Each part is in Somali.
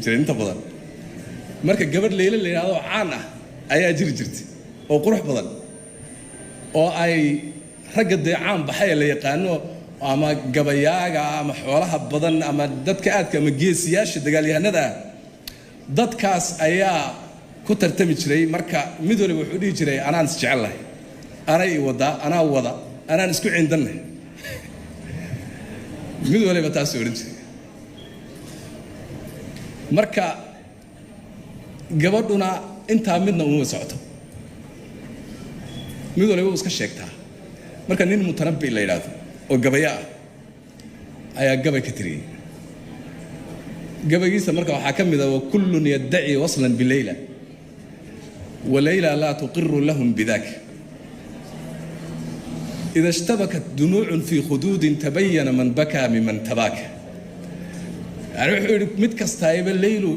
inta badan marka gabadh Leila la yiraahdo caan ah ayaa jiri jirtay oo qurux badan oo ay ragga caan baxay la yaqaano ama gabayaaga ama xoolaha badan ama dadka aadka ama geesiyaasha dagaalyahanada dadkaas ayaa ku tartami jiray marka mid waliba wuxuu dhigi jiray anaan is jecelahay anay wada anaan isku cindanay mid waliba taas oran jiray marka gabadhuna inta midna uma socoto mid waliba iska sheegtaa marka nin mutanabbi la yiraahdo oo gabaya ayaa gabay ka tiriyay gabaygiisa marka waxa kamid ah kullun yad'i waslan bi Layla wa Layla la tuqirru lahum bidhak إذا اشتبكت دموع في خدود تبين من بكى ممن تباك يعني مد كستايب الليل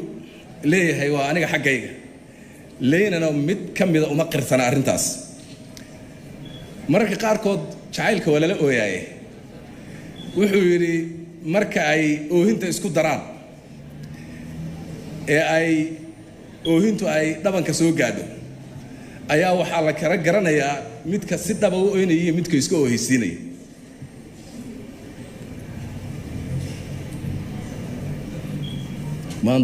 ليه هيوا أنا حقيقة لين أنا مد كم إذا أمقر سنة أرنتاس مرك قاركود شعيلك ولا لا وياي وحوري مرك أي وهنت إسكو دران أي وهنتو أي طبعا كسوق قادو أيها وحالة كرجرنا يا مد كسيدة بويني مد كيسكو هيسيني ما